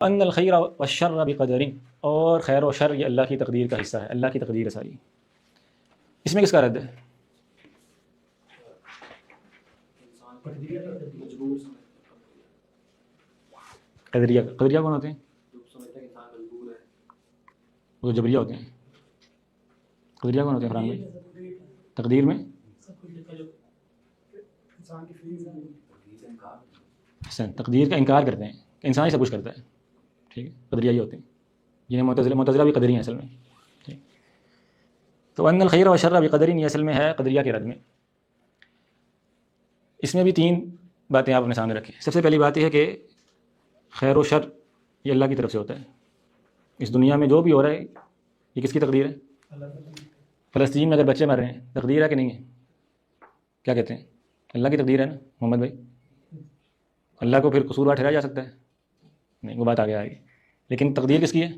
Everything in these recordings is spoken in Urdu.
ان الخیر والشر بقدر، اور خیر و شر یہ اللہ کی تقدیر کا حصہ ہے، اللہ کی تقدیر ہے ساری۔ اس میں کس کا رد ہے؟ قدریہ کا۔ قدریہ کون ہوتے ہیں؟ وہ جبریہ ہوتے ہیں۔ قدریہ کون ہوتے ہیں فرحان بھائی؟ تقدیر میں حسن تقدیر کا انکار کرتے ہیں کہ انسان ہی سب کچھ کرتا ہے، ٹھیک ہے، قدریہ ہی ہوتے ہیں، جنہیں معتزلہ بھی قدری ہیں اصل میں، ٹھیک۔ تو ان الخیر والشر بقدر یہ اصل میں ہے قدریہ کے رد میں۔ اس میں بھی تین باتیں آپ اپنے سامنے رکھیں۔ سب سے پہلی بات یہ ہے کہ خیر و شر یہ اللہ کی طرف سے ہوتا ہے۔ اس دنیا میں جو بھی ہو رہا ہے یہ کس کی تقدیر ہے؟ فلسطین میں اگر بچے مر رہے ہیں تقدیر ہے کہ نہیں ہے؟ کیا کہتے ہیں؟ اللہ کی تقدیر ہے نا محمد بھائی؟ اللہ کو پھر قصوروار ٹھہرایا جا سکتا ہے؟ نہیں، وہ بات آگے آئے گی۔ لیکن تقدیر کس کی ہے؟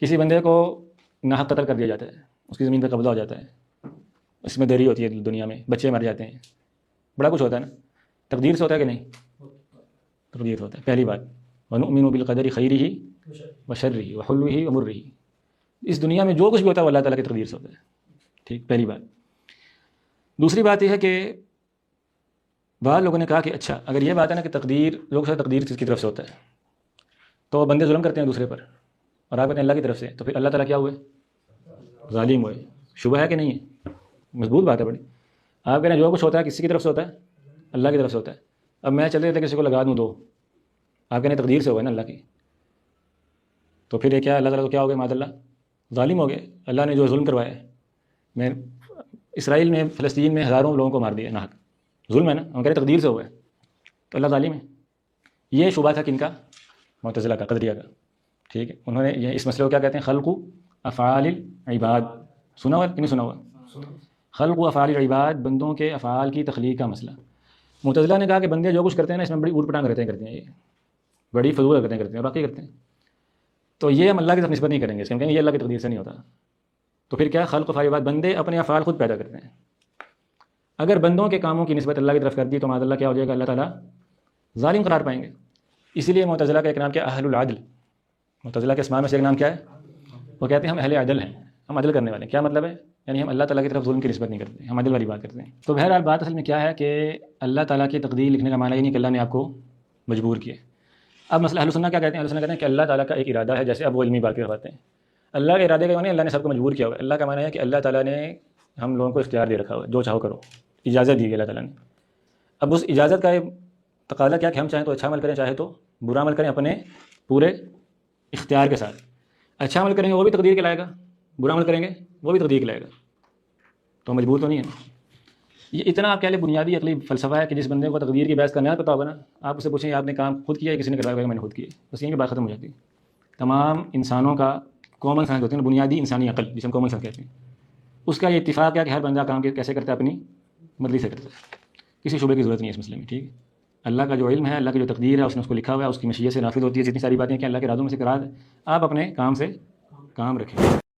کسی بندے کو ناحق قتل کر دیا جاتا ہے، اس کی زمین پہ قبضہ ہو جاتا ہے، اس میں دیری ہوتی ہے، دنیا میں بچے مر جاتے ہیں، بڑا کچھ ہوتا ہے نا، تقدیر سے ہوتا ہے کہ نہیں؟ تقدیر سے ہوتا ہے۔ پہلی بات وَنُؤْمِنُ بِالْقَدَرِ خَيْرِهِ وَشَرِّهِ وَحُلْوِهِ وَمُرِّهِ، اس دنیا میں جو کچھ بھی ہوتا ہے وہ اللہ تعالیٰ کی تقدیر سے ہوتا ہے، ٹھیک، پہلی بات۔ دوسری بات یہ ہے کہ بعض لوگوں نے کہا کہ اچھا اگر یہ بات ہے نا کہ تقدیر، لوگ سب تقدیر کس کی طرف سے ہوتا ہے، تو بندے ظلم کرتے ہیں دوسرے پر، اور آپ کہتے ہیں اللہ کی طرف سے، تو پھر اللہ تعالیٰ کیا ہوئے؟ ظالم ہوئے۔ شبہ ہے کہ نہیں ہے؟ مضبوط بات ہے بڑی۔ آپ کہہ رہے ہیں جو کچھ ہوتا ہے کس کی طرف سے ہوتا ہے؟ اللہ کی طرف سے ہوتا ہے۔ اب میں چلے تھے کسی کو لگا دوں دو، آپ کہہ رہے ہیں تقدیر سے ہوئے نا اللہ کی، تو پھر یہ کیا اللہ تعالیٰ کو کیا ہو گئے؟ معاذ اللہ ظالم ہو گئے۔ اللہ نے جو ظلم کروایا ہے، میں اسرائیل میں فلسطین میں ہزاروں لوگوں کو مار دیا ناحق، ظلم ہے نا، ہم کہہ رہے تقدیر سے ہوئے تو اللہ ظالم ہے۔ یہ شبہ تھا کن کا؟ معتزلہ کا، قدریہ کا، ٹھیک ہے۔ انہوں نے یہ اس مسئلے کو کیا کہتے ہیں؟ خلق افعال العباد۔ سنا ہوا کہ نہیں سنا ہوا؟ خلق و افعال العباد، بندوں کے افعال کی تخلیق کا مسئلہ۔ معتزلہ نے کہا کہ بندے جو کچھ کرتے ہیں نا اس میں بڑی اوٹ پٹانگ کرتے ہیں، یہ بڑی فضول حرکتیں کرتے ہیں، باقی کرتے ہیں، تو یہ ہم اللہ کی طرف نسبت نہیں کریں گے، اس کہ یہ اللہ کی تقدیر سے نہیں ہوتا۔ تو پھر کیا؟ خلق و افعال العباد، بندے اپنے افعال خود پیدا کرتے ہیں۔ اگر بندوں کے کاموں کی نسبت اللہ کی طرف کر دی تو معاذ اللہ کیا ہو جائے گا؟ اللہ تعالیٰ ظالم قرار پائیں گے۔ اسی لیے معتزلہ کا ایک نام کیا؟ اہل العدل۔ معتزلہ کے اسماء میں سے ایک نام کیا ہے؟ وہ کہتے ہیں ہم اہل عدل ہیں، ہم عدل کرنے والے ہیں۔ کیا مطلب ہے؟ یعنی ہم اللہ تعالیٰ کی طرف ظلم کی نسبت نہیں کرتے، ہم عدل والی بات کرتے ہیں۔ تو بہرحال بات اصل میں کیا ہے کہ اللہ تعالیٰ کی تقدیر لکھنے کا معنی یہ نہیں کہ اللہ نے آپ کو مجبور کیا۔ اب مسئلہ اہل سنہ کیا کہتے ہیں؟ اہل سنہ کہتے ہیں کہ اللہ تعالیٰ کا ایک ارادہ ہے، جیسے اب وہ علمی بات کرواتے ہیں۔ اللہ کے ارادے کا معنی اللہ نے سب کو مجبور کیا ہوا ہے۔ اللہ کا معنی ہے کہ اللہ تعالیٰ نے ہم لوگوں کو اختیار دے رکھا ہوا ہے، جو چاہو کرو، اجازت دی گئی اللہ تعالیٰ نے۔ اب اس اجازت کا تقاضا کیا کہ ہم چاہیں تو اچھا عمل کریں، چاہے تو برا عمل کریں، اپنے پورے اختیار کے ساتھ۔ اچھا عمل کریں گے وہ بھی تقدیر کے لائے گا، برا عمل کریں گے وہ بھی تقدیر کے لائے گا، تو مجبور تو نہیں ہے نا۔ یہ اتنا آپ کہہ لیں بنیادی عقلی فلسفہ ہے کہ جس بندے کو تقدیر کی بحث کا نیا پتہ ہوگا نا، آپ اسے پوچھیں آپ نے کام خود کیا ہے کسی نے کروایا؟ میں نے خود کیا، بس یہیں کی بات ختم ہو جاتی ہے۔ تمام انسانوں کا کامن سینس ہوتے ہیں، بنیادی انسانی عقل جسے ہم کامن سینس کہتے ہیں، اس کا یہ اتفاق ہے کہ ہر بندہ کام کیسے کرتا ہے؟ اپنی مرضی سے کرتا ہے، کسی شعبے کی ضرورت نہیں ہے اس مسئلے میں، ٹھیک ہے۔ اللہ کا جو علم ہے، اللہ کی جو تقدیر ہے، اس نے اس کو لکھا ہوا ہے، اس کی مشیت سے نافذ ہوتی ہے، جتنی ساری باتیں کہ اللہ کے ارادوں میں سے قرار ہے، آپ اپنے کام سے کام رکھیں۔